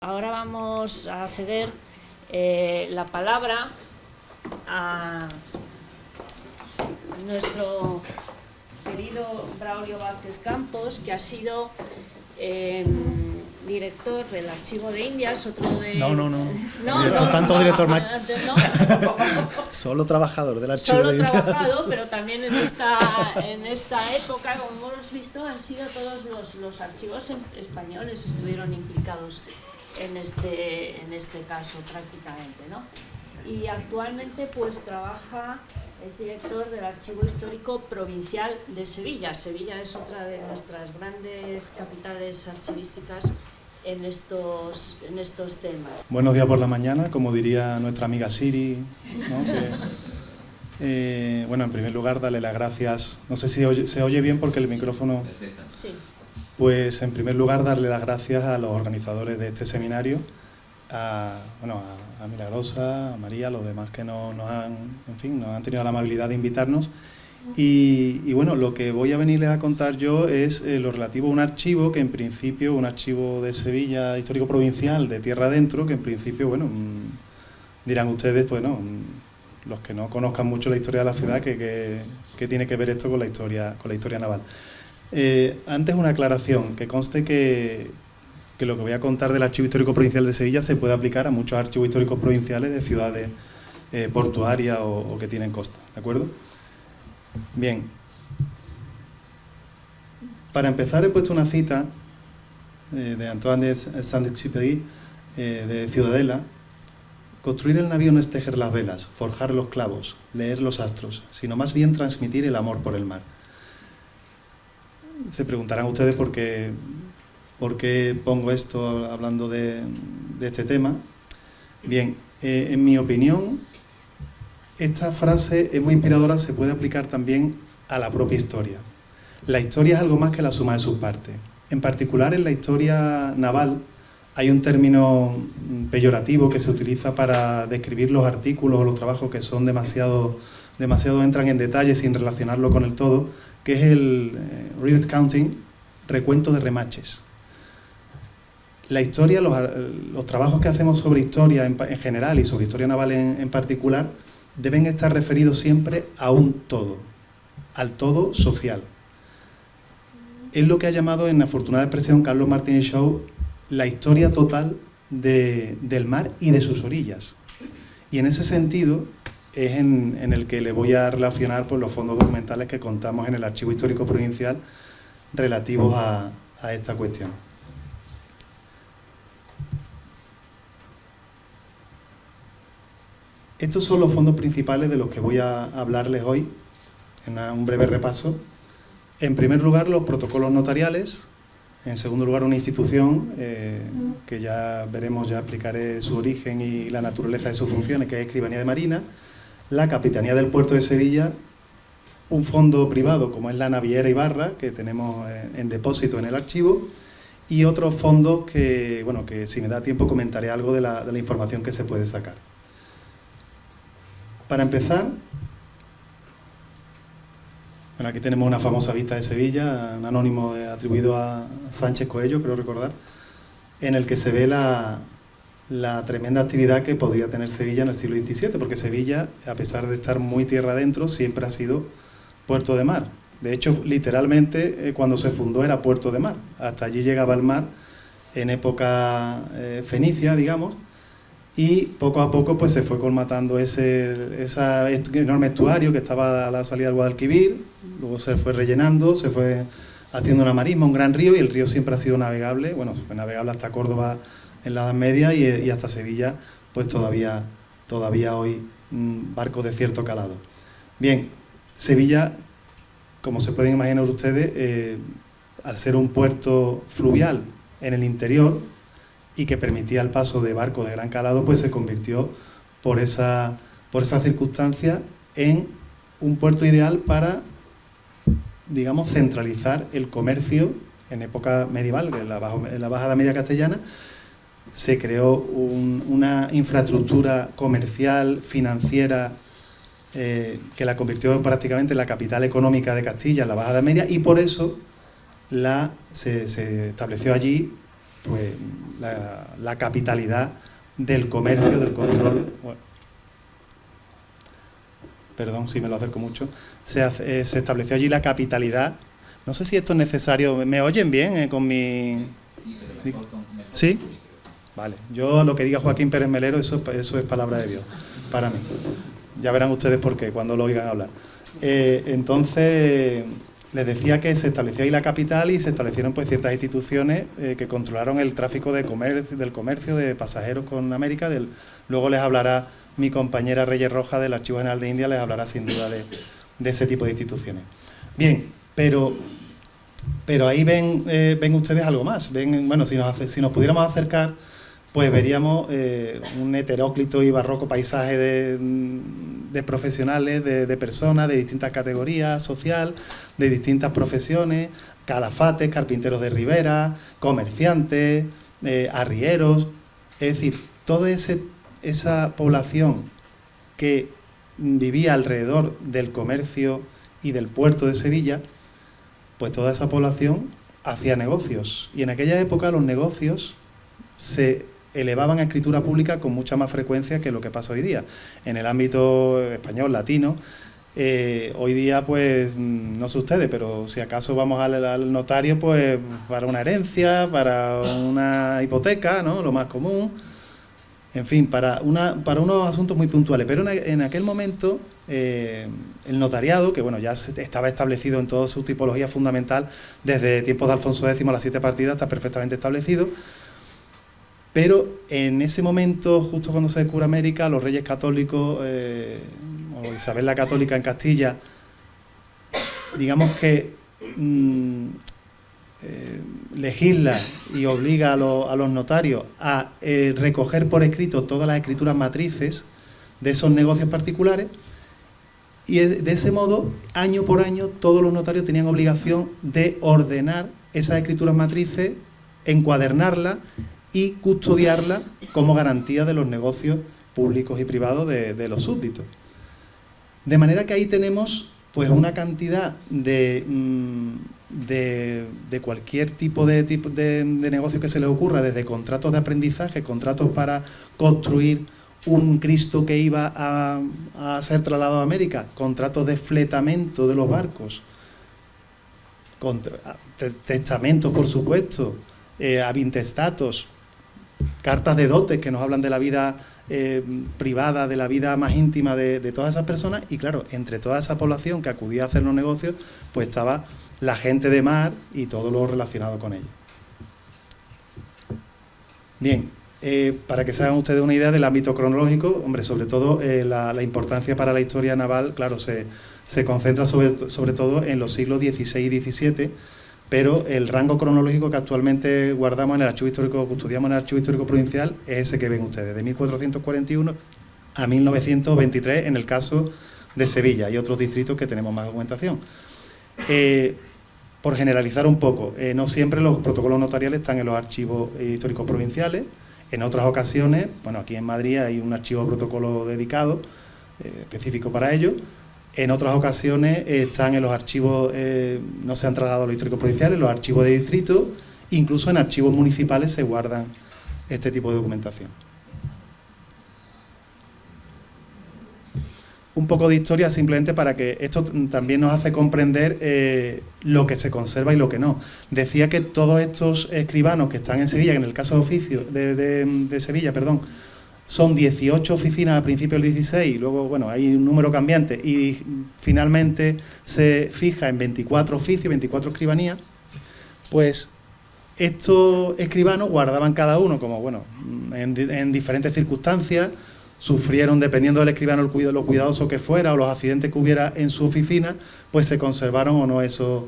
ahora vamos a ceder la palabra a nuestro querido Braulio Vázquez Campos, que ha sido director del Archivo de Indias, otro de... No. No, Tanto director más. No. Solo trabajador del Archivo de Indias. Solo trabajado, pero también en esta época, como hemos visto, han sido todos los archivos españoles estuvieron implicados en este caso prácticamente, ¿no? Y actualmente pues es director del Archivo Histórico Provincial de Sevilla. Sevilla es otra de nuestras grandes capitales archivísticas en estos temas. Buenos días por la mañana, como diría nuestra amiga Siri, ¿no? Bueno, en primer lugar, darle las gracias. No sé si se oye bien porque el micrófono... Perfecto. Sí. Pues en primer lugar, darle las gracias a los organizadores de este seminario, a Milagrosa, a María, a los demás que nos han tenido la amabilidad de invitarnos. Y bueno, lo que voy a venirles a contar yo es lo relativo a un archivo que en principio, un archivo de Sevilla histórico provincial de tierra adentro, que en principio, bueno, dirán ustedes, bueno, los que no conozcan mucho la historia de la ciudad, que tiene que ver esto con la historia naval. Antes una aclaración, que conste que lo que voy a contar del Archivo Histórico Provincial de Sevilla se puede aplicar a muchos archivos históricos provinciales de ciudades portuarias o que tienen costa, ¿de acuerdo? Bien, para empezar he puesto una cita de Antoine de Saint-Exupéry, de Ciudadela. Construir el navío no es tejer las velas, forjar los clavos, leer los astros, sino más bien transmitir el amor por el mar. Se preguntarán ustedes por qué pongo esto hablando de este tema. Bien, en mi opinión, esta frase es muy inspiradora, se puede aplicar también a la propia historia. La historia es algo más que la suma de sus partes. En particular, en la historia naval hay un término peyorativo que se utiliza para describir los artículos o los trabajos que son demasiado entran en detalle sin relacionarlo con el todo, que es el rivet counting, recuento de remaches. La historia, los trabajos que hacemos sobre historia en general y sobre historia naval en particular, deben estar referidos siempre a un todo, al todo social. Es lo que ha llamado en afortunada expresión Carlos Martínez Shaw la historia total del mar y de sus orillas. Y en ese sentido es en el que le voy a relacionar pues, los fondos documentales que contamos en el Archivo Histórico Provincial relativos a esta cuestión. Estos son los fondos principales de los que voy a hablarles hoy, en un breve repaso. En primer lugar, los protocolos notariales. En segundo lugar, una institución que ya veremos, ya explicaré su origen y la naturaleza de sus funciones, que es Escribanía de Marina. La Capitanía del Puerto de Sevilla, un fondo privado como es la Naviera Ibarra, que tenemos en depósito en el archivo, y otros fondos que si me da tiempo comentaré algo de la información que se puede sacar. Para empezar, bueno, aquí tenemos una famosa vista de Sevilla, un anónimo atribuido a Sánchez Coello, creo recordar, en el que se ve la tremenda actividad que podría tener Sevilla en el siglo XVII, porque Sevilla, a pesar de estar muy tierra adentro, siempre ha sido puerto de mar. De hecho, literalmente, cuando se fundó era puerto de mar. Hasta allí llegaba el mar en época fenicia, digamos, y poco a poco pues se fue colmatando ese enorme estuario que estaba a la salida del Guadalquivir, luego se fue rellenando, se fue haciendo una marisma, un gran río, y el río siempre ha sido navegable, bueno, fue navegable hasta Córdoba en la Edad Media y hasta Sevilla, pues todavía hoy barcos de cierto calado. Bien, Sevilla, como se pueden imaginar ustedes, al ser un puerto fluvial en el interior, y que permitía el paso de barcos de gran calado, pues se convirtió por esa circunstancia en un puerto ideal para, digamos, centralizar el comercio en época medieval, en la Baja Edad Media castellana. Se creó una infraestructura comercial, financiera, que la convirtió prácticamente en la capital económica de Castilla en la Baja Edad Media, y por eso se estableció allí pues, la capitalidad del comercio, del control. Bueno, perdón si me lo acerco mucho. Se estableció allí la capitalidad. No sé si esto es necesario. ¿Me oyen bien con mi...? ¿Sí? Vale. Yo lo que diga Joaquín Pérez Melero, eso es palabra de Dios para mí. Ya verán ustedes por qué cuando lo oigan hablar. Entonces, les decía que se estableció ahí la capital y se establecieron pues ciertas instituciones que controlaron el tráfico del comercio de pasajeros con América. Luego les hablará mi compañera Reyes Roja del Archivo General de India, les hablará sin duda de ese tipo de instituciones. Bien, pero ahí ven ustedes algo más. Bueno, si nos pudiéramos acercar, pues veríamos un heteróclito y barroco paisaje de profesionales, de personas de distintas categorías social, de distintas profesiones, calafates, carpinteros de ribera, comerciantes, arrieros. Es decir, toda esa población que vivía alrededor del comercio y del puerto de Sevilla, pues toda esa población hacía negocios. Y en aquella época los negocios se elevaban a escritura pública con mucha más frecuencia que lo que pasa hoy día. En el ámbito español, latino, hoy día pues no sé ustedes, pero si acaso vamos al notario pues para una herencia, para una hipoteca, ¿no? Lo más común, en fin, para unos asuntos muy puntuales. Pero en aquel momento el notariado, que bueno, ya estaba establecido en toda su tipología fundamental desde tiempos de Alfonso X, las 7 partidas, está perfectamente establecido. Pero en ese momento, justo cuando se descubre América, los reyes católicos, o Isabel la Católica en Castilla, digamos que legisla y obliga a los notarios a recoger por escrito todas las escrituras matrices de esos negocios particulares, y de ese modo, año por año, todos los notarios tenían obligación de ordenar esas escrituras matrices, encuadernarlas y custodiarla como garantía de los negocios públicos y privados de los súbditos. De manera que ahí tenemos pues una cantidad de cualquier tipo de negocio que se les ocurra, desde contratos de aprendizaje, contratos para construir un Cristo que iba a ser trasladado a América, contratos de fletamento de los barcos, testamentos, por supuesto, avintestatos, cartas de dotes que nos hablan de la vida privada, de la vida más íntima de todas esas personas. Y claro, entre toda esa población que acudía a hacer los negocios, pues estaba la gente de mar y todo lo relacionado con ello. Bien, para que se hagan ustedes una idea del ámbito cronológico, hombre, sobre todo la importancia para la historia naval, claro, se concentra sobre todo en los siglos XVI y XVII, pero el rango cronológico que actualmente guardamos en el archivo histórico, custodiamos en el archivo histórico provincial, es ese que ven ustedes, de 1441 a 1923 en el caso de Sevilla. Hay otros distritos que tenemos más documentación. Por generalizar un poco, no siempre los protocolos notariales están en los archivos históricos provinciales. En otras ocasiones, bueno, aquí en Madrid hay un archivo protocolo dedicado, específico para ello. En otras ocasiones están en los archivos, no se han trasladado a los históricos provinciales, los archivos de distrito, incluso en archivos municipales se guardan este tipo de documentación. Un poco de historia simplemente para que esto también nos hace comprender lo que se conserva y lo que no. Decía que todos estos escribanos que están en Sevilla, que en el caso de oficio de Sevilla, perdón, son 18 oficinas a principios del 16, y luego, bueno, hay un número cambiante, y finalmente se fija en 24 oficios, 24 escribanías. Pues estos escribanos guardaban cada uno, como bueno, en diferentes circunstancias, sufrieron, dependiendo del escribano, lo cuidadoso que fuera o los accidentes que hubiera en su oficina, pues se conservaron o no esos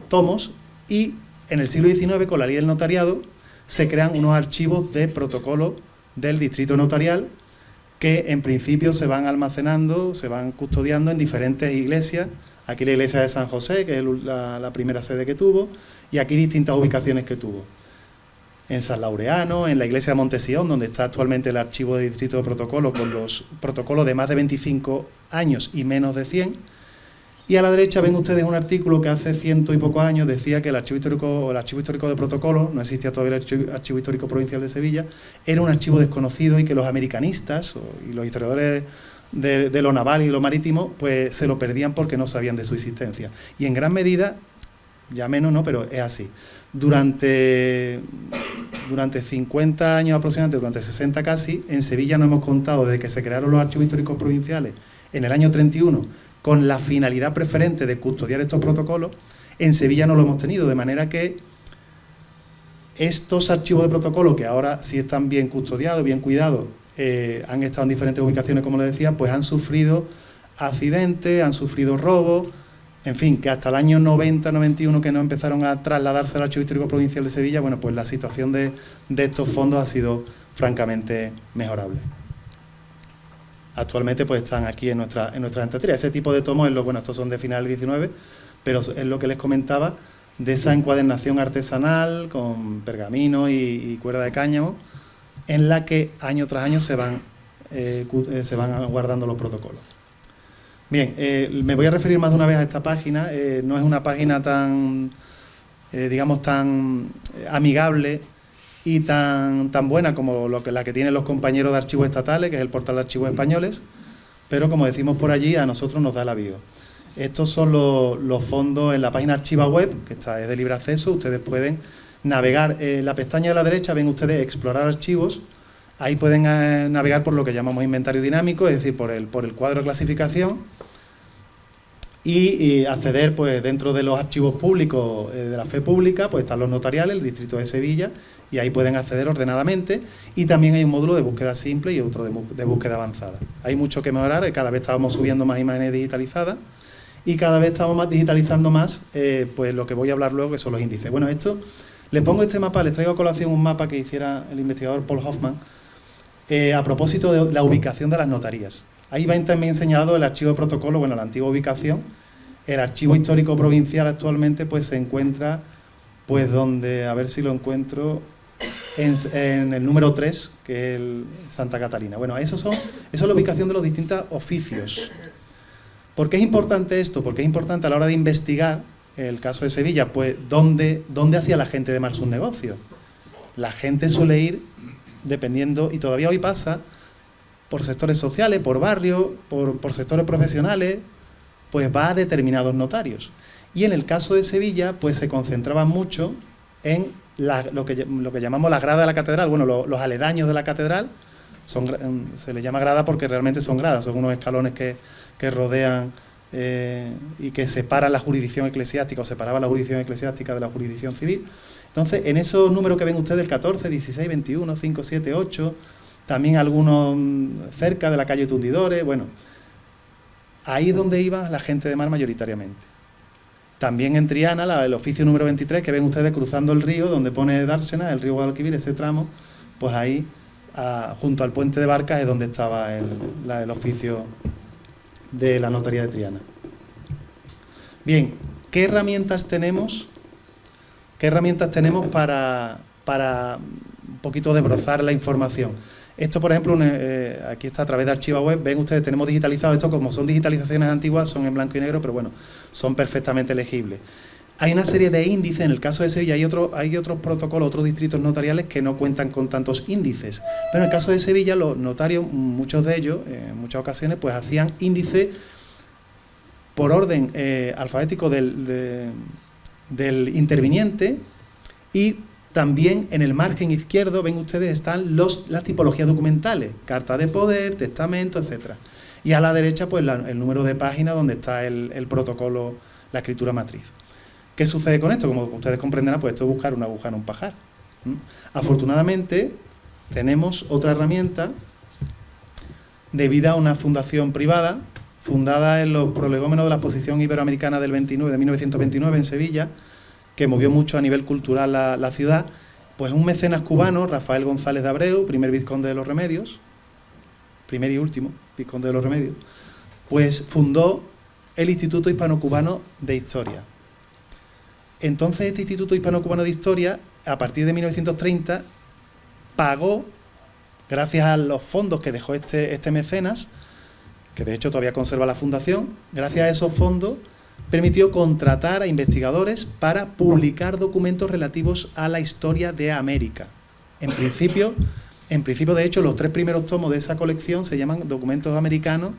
tomos. Y en el siglo XIX, con la ley del notariado, se crean unos archivos de protocolo del distrito notarial que en principio se van almacenando, se van custodiando en diferentes iglesias. Aquí la iglesia de San José, que es la primera sede que tuvo, y aquí distintas ubicaciones que tuvo. En San Laureano, en la iglesia de Montesión, donde está actualmente el archivo de distrito de protocolo, con los protocolos de más de 25 años y menos de 100, Y a la derecha ven ustedes un artículo que hace 100 y pocos años decía que el archivo histórico de protocolo, no existía todavía el archivo histórico provincial de Sevilla, era un archivo desconocido y que los americanistas y los historiadores de lo naval y de lo marítimo pues se lo perdían porque no sabían de su existencia. Y en gran medida, ya menos, ¿no?, pero es así. Durante 50 años aproximadamente, durante 60 casi, en Sevilla no hemos contado desde que se crearon los archivos históricos provinciales en el año 31, con la finalidad preferente de custodiar estos protocolos. En Sevilla no lo hemos tenido, de manera que estos archivos de protocolo, que ahora sí están bien custodiados, bien cuidados, han estado en diferentes ubicaciones, como les decía, pues han sufrido accidentes, han sufrido robos, en fin, que hasta el año 90-91 que no empezaron a trasladarse al Archivo Histórico Provincial de Sevilla, bueno, pues la situación de estos fondos ha sido francamente mejorable. Actualmente pues están aquí en nuestra estantería. Ese tipo de tomos, bueno, estos son de final del 19, pero es lo que les comentaba, de esa encuadernación artesanal con pergamino y cuerda de cáñamo, en la que año tras año se van guardando los protocolos. Bien, me voy a referir más de una vez a esta página. No es una página tan, digamos, tan amigable y tan buena como la que tienen los compañeros de archivos estatales, que es el portal de archivos españoles, pero como decimos por allí, a nosotros nos da el aviso. Estos son los fondos en la página Archiva Web, que es de libre acceso. Ustedes pueden navegar. En la pestaña de la derecha ven ustedes explorar archivos. Ahí pueden navegar por lo que llamamos inventario dinámico, es decir, por el cuadro de clasificación, y acceder, pues, dentro de los archivos públicos de la fe pública, pues están los notariales, el distrito de Sevilla, y ahí pueden acceder ordenadamente. Y también hay un módulo de búsqueda simple y otro de búsqueda avanzada. Hay mucho que mejorar, cada vez estamos subiendo más imágenes digitalizadas y cada vez estamos digitalizando más, pues lo que voy a hablar luego, que son los índices. Bueno, esto, les pongo este mapa, les traigo a colación un mapa que hiciera el investigador Paul Hoffman, a propósito de la ubicación de las notarías. Ahí va también enseñado el archivo de protocolo, bueno, la antigua ubicación. El archivo histórico provincial actualmente pues se encuentra, pues donde, a ver si lo encuentro, en el número 3, que es el Santa Catalina. Bueno, eso es la ubicación de los distintos oficios. ¿Por qué es importante esto? Porque es importante a la hora de investigar el caso de Sevilla, pues ¿dónde hacía la gente de mar sus negocios? La gente suele ir dependiendo, y todavía hoy pasa, por sectores sociales, por barrios, por sectores profesionales, pues va a determinados notarios. Y en el caso de Sevilla, pues se concentraba mucho en lo que llamamos la grada de la catedral. Bueno, los aledaños de la catedral, se les llama grada porque realmente son gradas, son unos escalones que rodean y que separan la jurisdicción eclesiástica, o separaban la jurisdicción eclesiástica de la jurisdicción civil. Entonces, en esos números que ven ustedes, el 14, 16, 21, 5, 7, 8, también algunos cerca de la calle Tundidores, bueno, ahí es donde iba la gente de mar mayoritariamente. También en Triana, el oficio número 23, que ven ustedes cruzando el río, donde pone Dársena, el río Guadalquivir, ese tramo, pues ahí, junto al puente de Barcas, es donde estaba el oficio de la notaría de Triana. Bien, ¿qué herramientas tenemos? ¿Qué herramientas tenemos para un poquito desbrozar la información? Esto, por ejemplo, aquí está a través de Archiva Web. Ven ustedes, tenemos digitalizado esto. Como son digitalizaciones antiguas, son en blanco y negro, pero bueno, son perfectamente legibles. Hay una serie de índices. En el caso de Sevilla hay otros protocolos, otros distritos notariales que no cuentan con tantos índices. Pero en el caso de Sevilla, los notarios, muchos de ellos, en muchas ocasiones, pues hacían índices por orden alfabético del interviniente, y también en el margen izquierdo, ven ustedes, están las tipologías documentales, carta de poder, testamento, etcétera. Y a la derecha, pues el número de página donde está el protocolo, la escritura matriz. ¿Qué sucede con esto? Como ustedes comprenderán, pues esto es buscar una aguja en un pajar. Afortunadamente, tenemos otra herramienta debida a una fundación privada, fundada en los prolegómenos de la Exposición Iberoamericana de 1929 en Sevilla, que movió mucho a nivel cultural la ciudad. Pues un mecenas cubano, Rafael González de Abreu, primer vizconde de los Remedios, primer y último vizconde de los Remedios, pues fundó el Instituto Hispano-Cubano de Historia. Entonces este Instituto Hispano-Cubano de Historia, a partir de 1930, pagó, gracias a los fondos que dejó este mecenas, que de hecho todavía conserva la fundación, gracias a esos fondos permitió contratar a investigadores para publicar documentos relativos a la historia de América. En principio, de hecho, los 3 primeros tomos de esa colección se llaman documentos americanos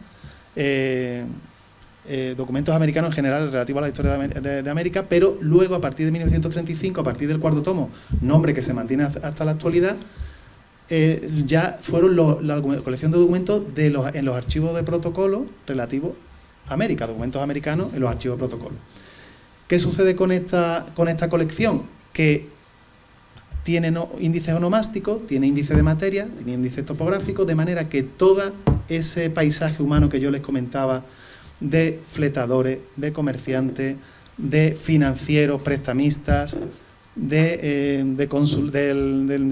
en general relativos a la historia de América, pero luego, a partir de 1935, a partir del 4º tomo, nombre que se mantiene hasta la actualidad, ya fueron la colección de documentos en los archivos de protocolo relativos a América, documentos americanos en los archivos de protocolo. ¿Qué sucede con esta colección? Que tiene índices onomásticos, tiene índices de materia, tiene índices topográficos, de manera que todo ese paisaje humano que yo les comentaba, de fletadores, de comerciantes, de financieros, prestamistas, de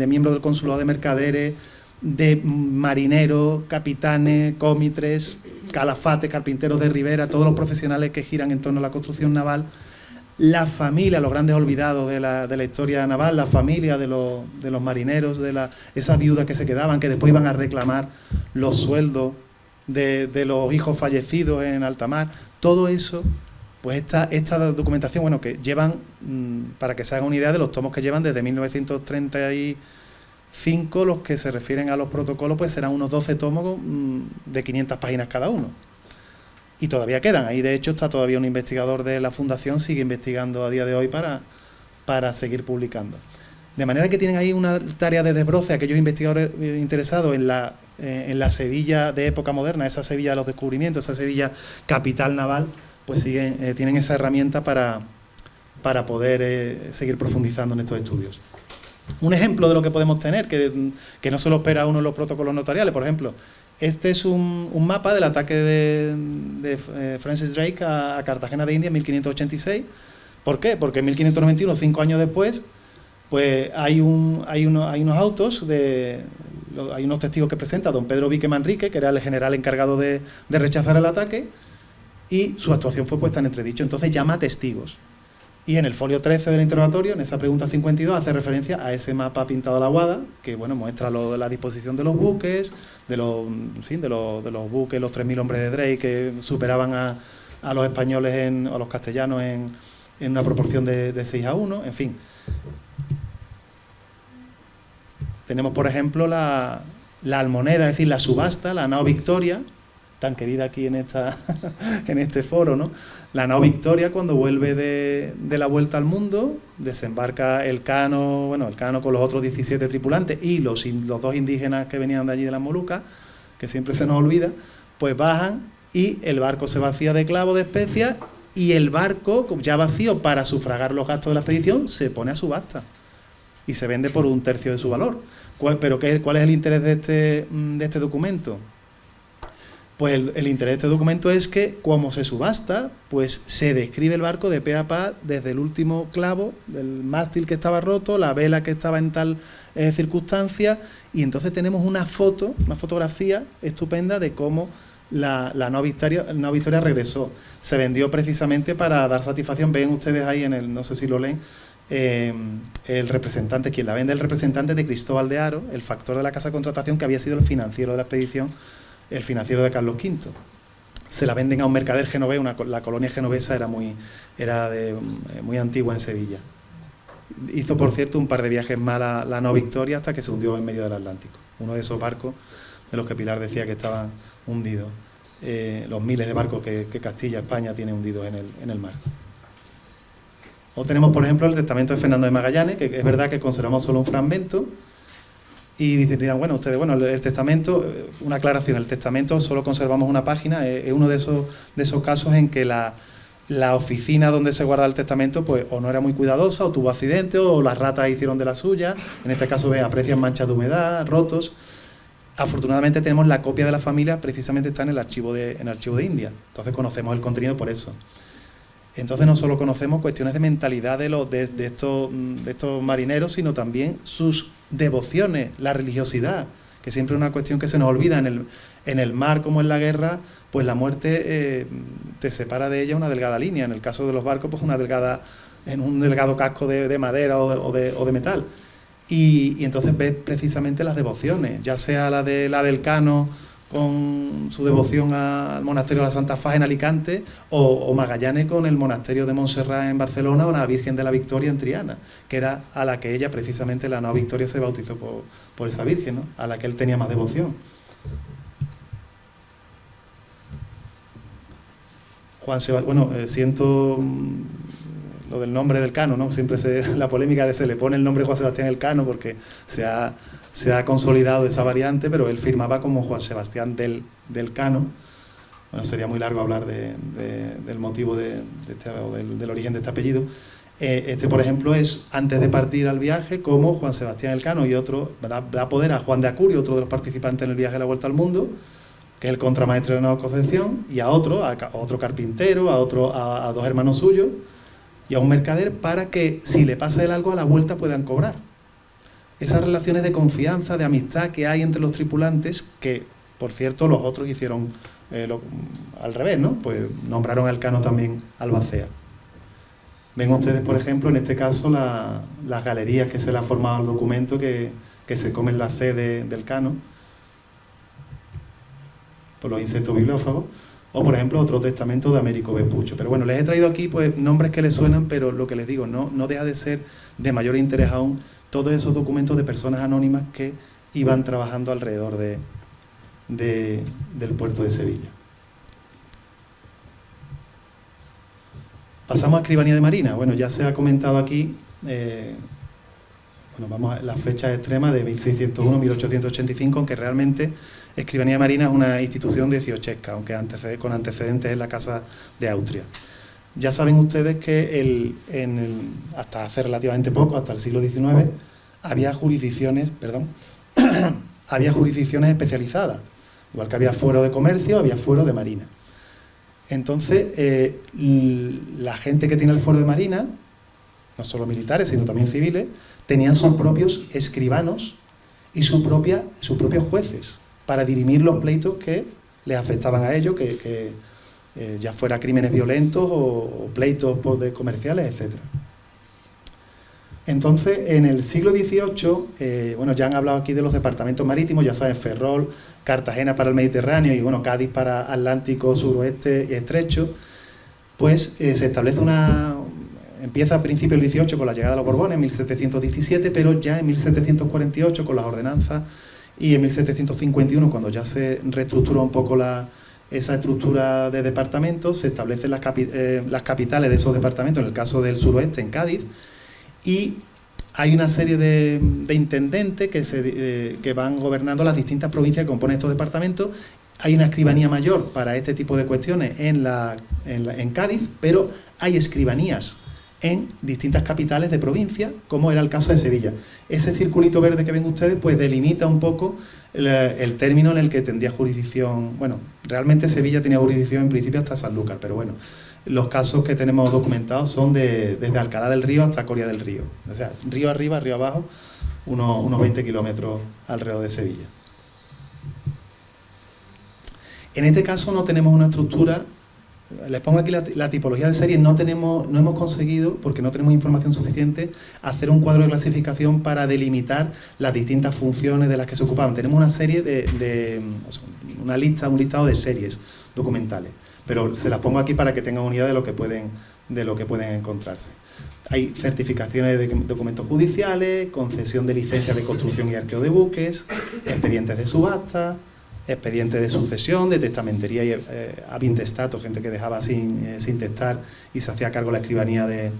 miembros del consulado de mercaderes, de marineros, capitanes, cómitres, calafates, carpinteros de ribera, todos los profesionales que giran en torno a la construcción naval, la familia, los grandes olvidados de la historia naval, la familia de los marineros, esas viudas que se quedaban, que después iban a reclamar los sueldos de los hijos fallecidos en alta mar, todo eso, pues esta documentación, bueno, que llevan, para que se hagan una idea de los tomos que llevan desde 1935, los que se refieren a los protocolos, pues serán unos 12 tomos de 500 páginas cada uno. Y todavía quedan. Ahí, de hecho, está todavía un investigador de la Fundación, sigue investigando a día de hoy para seguir publicando. De manera que tienen ahí una tarea de desbroce aquellos investigadores interesados en la Sevilla de época moderna, esa Sevilla de los descubrimientos, esa Sevilla capital naval, pues tienen esa herramienta para poder seguir profundizando en estos estudios. Un ejemplo de lo que podemos tener, que no se lo espera uno en los protocolos notariales, por ejemplo, este es un mapa del ataque de Francis Drake a Cartagena de India en 1586. ¿Por qué? Porque en 1591, 5 años después, pues hay unos autos, hay unos testigos que presenta don Pedro Vique Manrique, que era el general encargado de rechazar el ataque, y su actuación fue puesta en entredicho. Entonces llama a testigos. Y en el folio 13 del interrogatorio, en esa pregunta 52, hace referencia a ese mapa pintado a la aguada, que bueno, muestra la disposición de los buques, de los buques, los 3.000 hombres de Drake que superaban a los españoles o a los castellanos en una proporción de 6-1, en fin. Tenemos, por ejemplo, la almoneda, es decir, la subasta, la nao Victoria, tan querida aquí en este foro, ¿no? La nao Victoria, cuando vuelve de la vuelta al mundo, desembarca el Cano con los otros 17 tripulantes y los 2 indígenas que venían de allí de las Molucas, que siempre se nos olvida, pues bajan y el barco se vacía de clavos, de especias, y el barco, ya vacío para sufragar los gastos de la expedición, se pone a subasta y se vende por 1/3 de su valor. ¿Pero cuál es el interés de este documento? Pues el interés de este documento es que, como se subasta, pues se describe el barco de pe a pa, desde el último clavo, del mástil que estaba roto, la vela que estaba en tal circunstancia, y entonces tenemos una fotografía estupenda de cómo la nao Victoria regresó. Se vendió precisamente para dar satisfacción. Ven ustedes ahí no sé si lo leen, el representante, quien la vende, el representante de Cristóbal de Haro, el factor de la casa de contratación, que había sido el financiero de la expedición, el financiero de Carlos V. Se la venden a un mercader genovés, la colonia genovesa era muy antigua en Sevilla. Hizo, por cierto, un par de viajes más la nao Victoria hasta que se hundió en medio del Atlántico. Uno de esos barcos de los que Pilar decía que estaban hundidos. Los miles de barcos que Castilla, España, tiene hundidos en el mar. O tenemos, por ejemplo, el testamento de Fernando de Magallanes, que es verdad que conservamos solo un fragmento. Y dirán, bueno, ustedes, el testamento, una aclaración, el testamento solo conservamos una página, es uno de esos casos en que la oficina donde se guarda el testamento, pues o no era muy cuidadosa, o tuvo accidente, o las ratas hicieron de la suya. En este caso, aprecian manchas de humedad, rotos. Afortunadamente tenemos la copia de la familia, precisamente está en el archivo de India. Entonces conocemos el contenido por eso. Entonces no solo conocemos cuestiones de mentalidad de estos marineros, sino también sus devociones, la religiosidad, que siempre es una cuestión que se nos olvida. En el mar, como en la guerra, pues la muerte te separa de ella una delgada línea. En el caso de los barcos, pues un delgado casco de madera o de metal. Y entonces ves precisamente las devociones, ya sea la del Cano, con su devoción al monasterio de la Santa Faja en Alicante, o Magallanes con el monasterio de Montserrat en Barcelona, o la Virgen de la Victoria en Triana, que era a la que ella, precisamente, la nueva Victoria se bautizó por esa Virgen, ¿no? A la que él tenía más devoción. Juan Sebastián, bueno, siento lo del nombre del Cano, ¿no? Siempre la polémica se le pone el nombre de Juan Sebastián Elcano porque se ha consolidado esa variante, pero él firmaba como Juan Sebastián del Cano. Bueno, sería muy largo hablar del motivo del origen de este apellido. Este, por ejemplo, es, antes de partir al viaje, como Juan Sebastián Elcano, y otro da poder a Juan de Acurio, otro de los participantes en el viaje de la Vuelta al Mundo, que es el contramaestre de la Nueva Concepción, y a otro carpintero, a dos hermanos suyos, y a un mercader, para que, si le pasa él algo, a la vuelta puedan cobrar. Esas relaciones de confianza, de amistad que hay entre los tripulantes, que, por cierto, los otros hicieron al revés, ¿no? Pues nombraron a Elcano también albacea. Ven ustedes, por ejemplo, en este caso, las galerías que se le ha formado al documento, que se comen la C del Cano, por los insectos bibliófagos, o por ejemplo otro testamento de Américo Vespucho. Pero bueno, les he traído aquí pues nombres que les suenan, pero lo que les digo, no deja de ser de mayor interés aún todos esos documentos de personas anónimas que iban trabajando alrededor del puerto de Sevilla. Pasamos a Escribanía de Marina. Bueno, ya se ha comentado aquí, bueno, vamos a las fechas extremas de 1601-1885, aunque realmente Escribanía de Marina es una institución dieciochesca, aunque con antecedentes en la Casa de Austria. Ya saben ustedes que hasta hace relativamente poco, hasta el siglo XIX, había jurisdicciones especializadas. Igual que había fuero de comercio, había fuero de marina. Entonces, la gente que tiene el fuero de marina, no solo militares, sino también civiles, tenían sus propios escribanos y sus propios jueces para dirimir los pleitos que les afectaban a ellos, que ya fuera crímenes violentos o pleitos comerciales, etc. Entonces, en el siglo XVIII, bueno, ya han hablado aquí de los departamentos marítimos, ya saben, Ferrol, Cartagena para el Mediterráneo y, bueno, Cádiz para Atlántico, suroeste y estrecho, pues se establece empieza a principios del XVIII con la llegada de los Borbones, en 1717, pero ya en 1748 con las ordenanzas y en 1751, cuando ya se reestructura un poco esa estructura de departamentos, se establecen las capitales de esos departamentos, en el caso del suroeste, en Cádiz, y hay una serie de intendentes que van gobernando las distintas provincias que componen estos departamentos. Hay una escribanía mayor para este tipo de cuestiones en Cádiz, pero hay escribanías en distintas capitales de provincia, como era el caso de Sevilla. Ese circulito verde que ven ustedes pues delimita un poco el término en el que tendría jurisdicción. Bueno, realmente Sevilla tenía jurisdicción en principio hasta Sanlúcar, pero bueno, los casos que tenemos documentados son desde Alcalá del Río hasta Coria del Río. O sea, río arriba, río abajo, unos 20 kilómetros alrededor de Sevilla. En este caso no tenemos una estructura. Les pongo aquí la tipología de series. No hemos conseguido, porque no tenemos información suficiente, hacer un cuadro de clasificación para delimitar las distintas funciones de las que se ocupaban. Tenemos una serie un listado de series documentales, pero se las pongo aquí para que tengan una idea de lo que pueden encontrarse. Hay certificaciones de documentos judiciales, concesión de licencias de construcción y arqueo de buques, expedientes de subasta, expedientes de sucesión, de testamentería y habintestato, gente que dejaba sin testar y se hacía cargo la escribanía de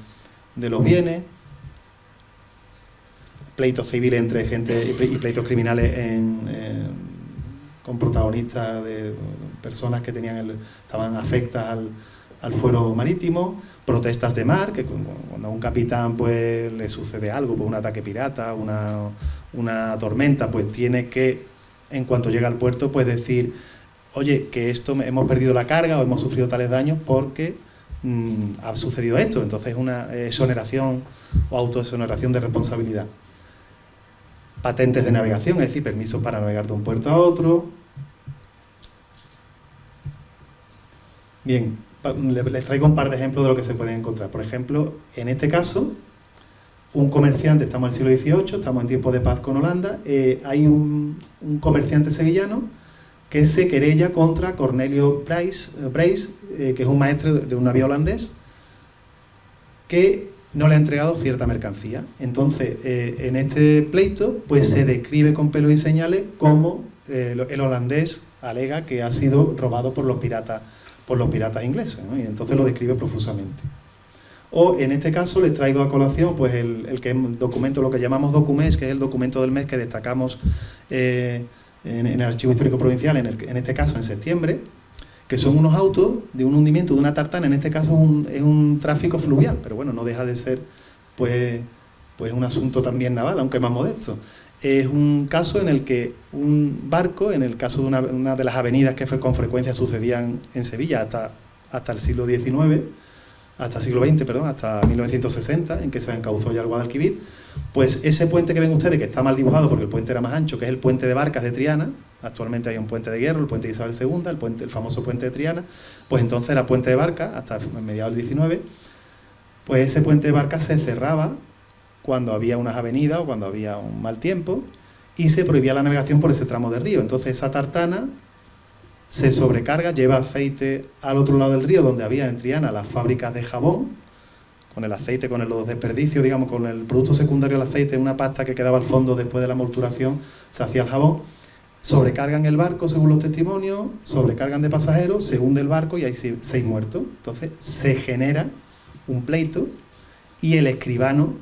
los bienes, pleitos civiles entre gente y pleitos criminales con protagonistas de personas que estaban afectas al fuero marítimo, protestas de mar, que cuando a un capitán pues le sucede algo, pues un ataque pirata, una tormenta, pues tiene que, en cuanto llega al puerto, pues decir, oye, que hemos perdido la carga o hemos sufrido tales daños porque ha sucedido esto. Entonces una exoneración o autoexoneración de responsabilidad. Patentes de navegación, es decir, permisos para navegar de un puerto a otro. Bien, les traigo un par de ejemplos de lo que se pueden encontrar. Por ejemplo, en este caso, un comerciante, estamos en el siglo XVIII, estamos en tiempos de paz con Holanda, hay un comerciante sevillano que se querella contra Cornelio Bryce, que es un maestre de un navío holandés, que no le ha entregado cierta mercancía. Entonces, en este pleito, pues se describe con pelos y señales cómo el holandés alega que ha sido robado por los piratas ingleses, ¿no? Y entonces lo describe profusamente. O en este caso les traigo a colación pues el documento, lo que llamamos documés, que es el documento del mes que destacamos en el Archivo Histórico Provincial, en este caso en septiembre, que son unos autos de un hundimiento de una tartana. En este caso es un tráfico fluvial, pero bueno, no deja de ser pues un asunto también naval, aunque más modesto. Es un caso en el que un barco, en el caso de una de las avenidas que con frecuencia sucedían en Sevilla hasta el siglo XIX, hasta el siglo XX, perdón, hasta 1960, en que se encauzó ya el Guadalquivir, pues ese puente que ven ustedes, que está mal dibujado porque el puente era más ancho, que es el puente de Barcas de Triana, actualmente hay un puente de hierro, el puente de Isabel II, el famoso puente de Triana, pues entonces era puente de Barcas hasta mediados del XIX, pues ese puente de Barcas se cerraba cuando había unas avenidas o cuando había un mal tiempo y se prohibía la navegación por ese tramo de río. Entonces esa tartana se sobrecarga, lleva aceite al otro lado del río, donde había en Triana las fábricas de jabón, con el aceite, con los desperdicios, digamos, con el producto secundario del aceite, una pasta que quedaba al fondo después de la molturación, se hacía el jabón. Sobrecargan el barco, según los testimonios, sobrecargan de pasajeros, se hunde el barco y hay 6 muertos. Entonces se genera un pleito y el escribano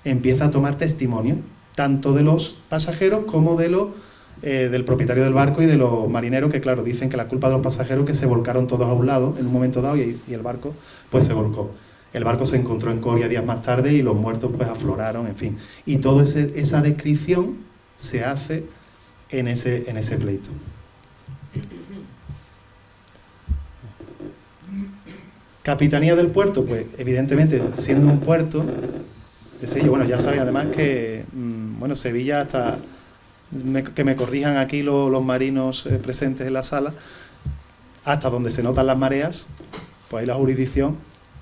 empieza a tomar testimonio, tanto de los pasajeros como del propietario del barco y de los marineros, que claro, dicen que la culpa de los pasajeros que se volcaron todos a un lado en un momento dado y el barco pues se volcó. El barco se encontró en Coria días más tarde y los muertos pues afloraron, en fin. Y toda esa descripción se hace en ese pleito. Capitanía del puerto, pues evidentemente siendo un puerto de Sevilla, bueno, ya saben además que bueno, Sevilla hasta... que me corrijan aquí los marinos presentes en la sala, hasta donde se notan las mareas, pues ahí la jurisdicción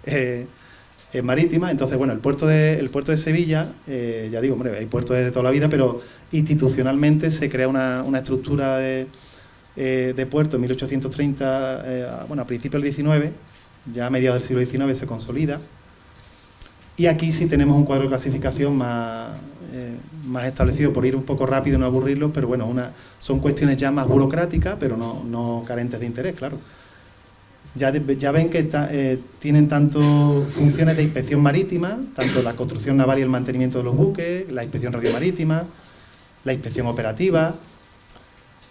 es marítima. Entonces, bueno, el puerto de Sevilla, ya digo, hombre, hay puertos de toda la vida, pero institucionalmente se crea una estructura de puerto en 1830, bueno, a principios del XIX, ya a mediados del siglo XIX se consolida. Y aquí sí tenemos un cuadro de clasificación más establecido, por ir un poco rápido y no aburrirlos, pero bueno, son cuestiones ya más burocráticas, pero no carentes de interés, claro. Ya ven que tienen tanto funciones de inspección marítima, tanto la construcción naval y el mantenimiento de los buques, la inspección radiomarítima, la inspección operativa.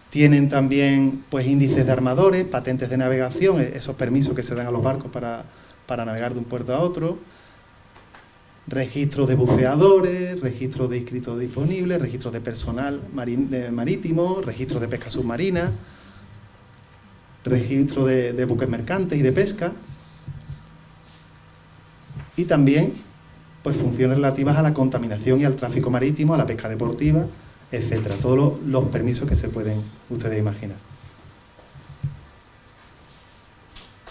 Tienen también pues índices de armadores, patentes de navegación, esos permisos que se dan a los barcos para navegar de un puerto a otro. Registros de buceadores, registros de inscritos disponibles, registros de personal marítimo, registros de pesca submarina, registro de buques mercantes y de pesca, y también pues funciones relativas a la contaminación y al tráfico marítimo, a la pesca deportiva, etcétera. Todos los permisos que se pueden ustedes imaginar.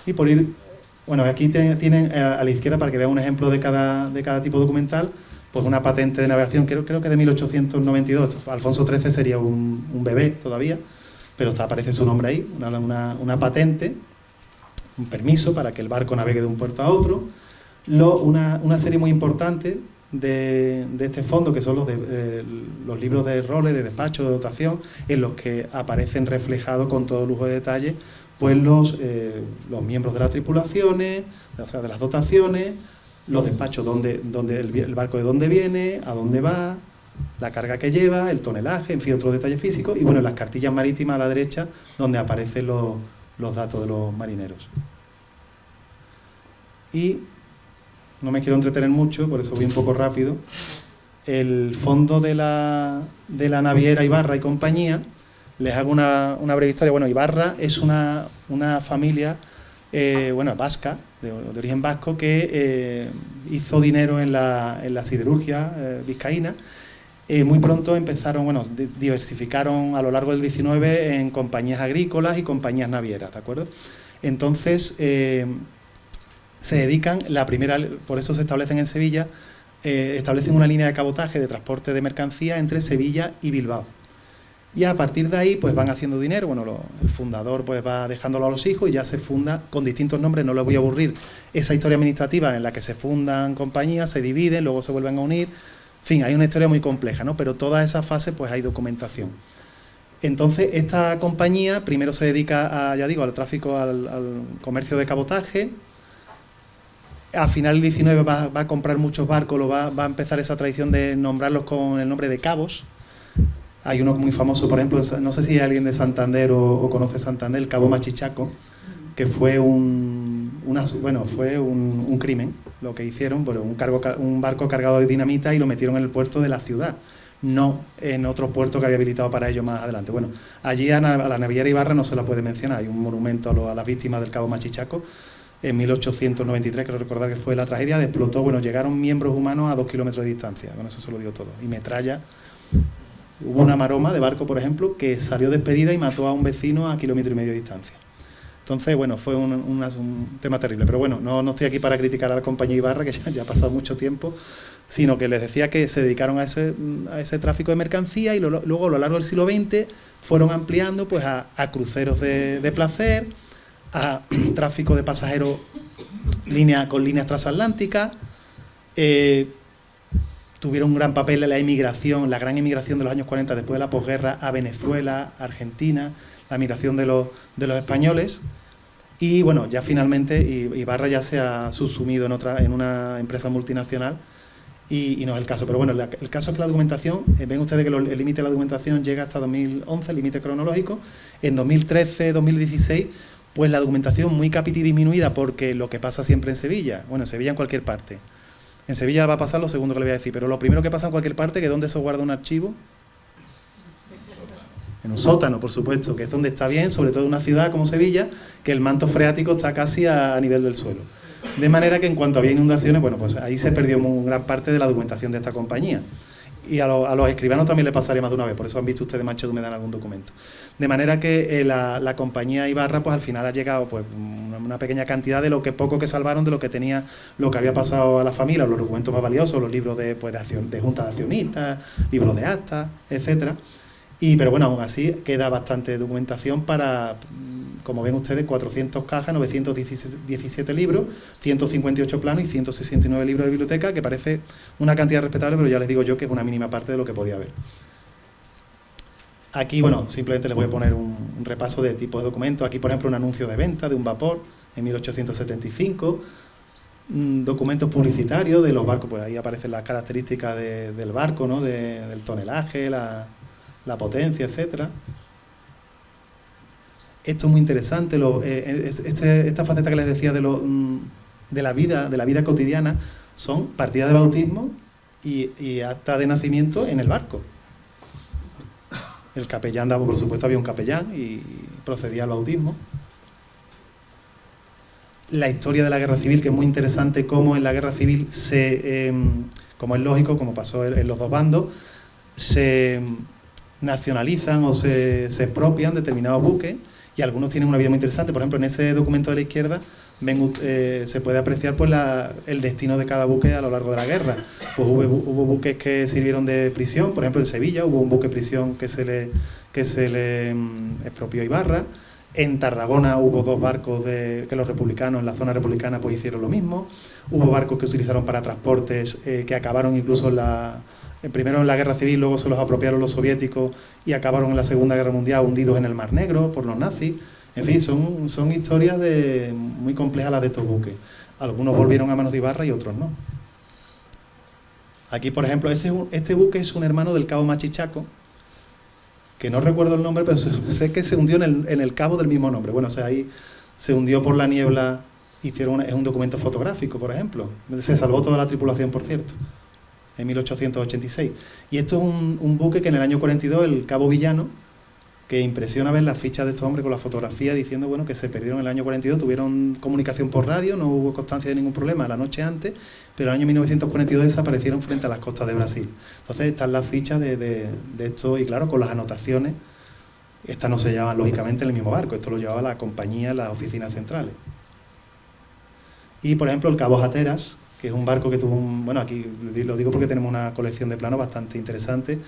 Y por ir... Bueno, aquí tienen a la izquierda, para que vean un ejemplo de cada tipo documental, pues una patente de navegación, creo que de 1892. Alfonso XIII sería un bebé todavía, pero aparece su nombre ahí, una patente, un permiso para que el barco navegue de un puerto a otro. Una serie muy importante de este fondo, que son los libros de roles, de despacho, de dotación, en los que aparecen reflejados con todo lujo de detalle pues los miembros de las tripulaciones, o sea, de las dotaciones, los despachos el barco de dónde viene, a dónde va, la carga que lleva, el tonelaje, en fin, otros detalles físicos, y bueno, las cartillas marítimas a la derecha, donde aparecen los datos de los marineros. Y no me quiero entretener mucho, por eso voy un poco rápido. El fondo de la naviera Ibarra y compañía, les hago una breve historia. Bueno, Ibarra es una familia vasca, de origen vasco, que hizo dinero en la siderurgia vizcaína. Muy pronto diversificaron a lo largo del XIX en compañías agrícolas y compañías navieras, ¿de acuerdo? Entonces, se dedican, por eso se establecen en Sevilla, establecen una línea de cabotaje de transporte de mercancías entre Sevilla y Bilbao. Y a partir de ahí pues van haciendo dinero, bueno, el fundador pues va dejándolo a los hijos y ya se funda con distintos nombres, no les voy a aburrir, esa historia administrativa en la que se fundan compañías, se dividen, luego se vuelven a unir, en fin, hay una historia muy compleja, ¿no? Pero toda esa fase pues hay documentación. Entonces esta compañía primero se dedica a, ya digo, al tráfico, al comercio de cabotaje. A final del 19 va a comprar muchos barcos, va a empezar esa tradición de nombrarlos con el nombre de cabos. Hay uno muy famoso, por ejemplo, no sé si alguien de Santander o conoce Santander, el Cabo Machichaco, que fue un crimen, lo que hicieron, bueno, un barco cargado de dinamita y lo metieron en el puerto de la ciudad, no en otro puerto que había habilitado para ello más adelante. Bueno, allí a la naviera Ibarra no se la puede mencionar, hay un monumento a las víctimas del Cabo Machichaco. En 1893, creo recordar que fue la tragedia, explotó, bueno, llegaron miembros humanos a 2 kilómetros de distancia, con eso se lo digo todo, y metralla. Hubo una maroma de barco, por ejemplo, que salió despedida y mató a un vecino a 1,5 kilómetros de distancia. Entonces, bueno, fue un tema terrible. Pero bueno, no estoy aquí para criticar a la compañía Ibarra, que ya ha pasado mucho tiempo, sino que les decía que se dedicaron a ese tráfico de mercancía y luego a lo largo del siglo XX fueron ampliando pues a cruceros de placer, a tráfico de pasajeros con líneas transatlánticas. Tuvieron un gran papel en la emigración, la gran emigración de los años 40 después de la posguerra a Venezuela, Argentina, la migración de los españoles. Y bueno, ya finalmente Ibarra ya se ha subsumido en una empresa multinacional y no es el caso. Pero bueno, el caso es que la documentación, ven ustedes que el límite de la documentación llega hasta 2011, el límite cronológico. En 2013, 2016, pues la documentación muy cápita y disminuida, porque lo que pasa siempre en Sevilla, bueno, en Sevilla en cualquier parte. En Sevilla va a pasar lo segundo que le voy a decir, pero lo primero que pasa en cualquier parte, que ¿dónde se guarda un archivo? En un sótano, por supuesto, que es donde está bien, sobre todo en una ciudad como Sevilla, que el manto freático está casi a nivel del suelo. De manera que en cuanto había inundaciones, bueno, pues ahí se perdió gran parte de la documentación de esta compañía. Y a los escribanos también les pasaría más de una vez, por eso han visto ustedes mancha de humedad en algún documento. De manera que la compañía Ibarra pues al final ha llegado pues una pequeña cantidad de lo que poco que salvaron de lo que tenía, lo que había pasado a la familia, los documentos más valiosos, los libros de junta de accionistas, libros de actas, etcétera. Pero bueno, aún así queda bastante documentación para, como ven ustedes, 400 cajas, 917 libros, 158 planos y 169 libros de biblioteca, que parece una cantidad respetable, pero ya les digo yo que es una mínima parte de lo que podía haber. Aquí, bueno, simplemente les voy a poner un repaso de tipos de documentos. Aquí, por ejemplo, un anuncio de venta de un vapor en 1875, documentos publicitarios de los barcos, pues ahí aparecen las características del barco, ¿no? Del tonelaje, la potencia, etcétera. Esto es muy interesante, esta faceta que les decía de la vida cotidiana, son partidas de bautismo y acta de nacimiento en el barco. El capellán daba, por supuesto, había un capellán y procedía al bautismo. La historia de la guerra civil, que es muy interesante, cómo en la guerra civil como es lógico, como pasó en los dos bandos, se nacionalizan o se expropian determinados buques y algunos tienen una vida muy interesante. Por ejemplo, en ese documento de la izquierda se puede apreciar pues el destino de cada buque a lo largo de la guerra. Pues hubo buques que sirvieron de prisión, por ejemplo en Sevilla hubo un buque prisión que se le expropió Ibarra. En Tarragona hubo 2 barcos que los republicanos en la zona republicana pues hicieron lo mismo. Hubo barcos que utilizaron para transportes que acabaron incluso primero en la guerra civil, luego se los apropiaron los soviéticos y acabaron en la Segunda Guerra Mundial hundidos en el Mar Negro por los nazis. En fin, son historias muy complejas las de estos buques. Algunos volvieron a manos de Ibarra y otros no. Aquí, por ejemplo, este buque es un hermano del Cabo Machichaco, que no recuerdo el nombre, pero sé que se hundió en el cabo del mismo nombre. Bueno, o sea, ahí se hundió por la niebla, es un documento fotográfico, por ejemplo. Se salvó toda la tripulación, por cierto, en 1886. Y esto es un buque que en el año 42, el Cabo Villano, que impresiona ver las fichas de estos hombres con la fotografía diciendo bueno que se perdieron en el año 42, tuvieron comunicación por radio, no hubo constancia de ningún problema la noche antes, pero en el año 1942 desaparecieron frente a las costas de Brasil. Entonces están las fichas de esto y claro, con las anotaciones, estas no se llevaban lógicamente en el mismo barco, esto lo llevaba la compañía en las oficinas centrales. Y por ejemplo el Cabo Hatteras, que es un barco que tuvo bueno, aquí lo digo porque tenemos una colección de planos bastante interesante,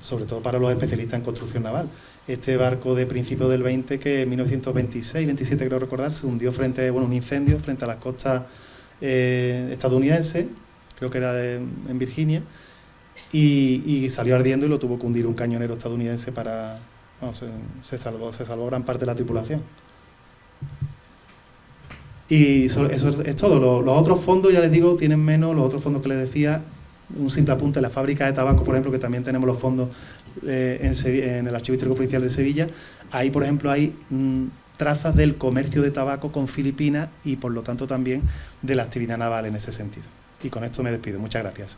sobre todo para los especialistas en construcción naval. Este barco de principios del 20, que en 1926-27 creo recordar, se hundió frente, bueno, un incendio frente a las costas estadounidenses, creo que era en Virginia, y salió ardiendo y lo tuvo que hundir un cañonero estadounidense para... Bueno, se salvó gran parte de la tripulación. Y eso es todo. Los otros fondos, ya les digo, tienen menos. Los otros fondos que les decía, un simple apunte, la fábrica de tabaco, por ejemplo, que también tenemos los fondos en el Archivo Histórico Provincial de Sevilla. Ahí, por ejemplo, hay trazas del comercio de tabaco con Filipinas y, por lo tanto, también de la actividad naval en ese sentido. Y con esto me despido. Muchas gracias.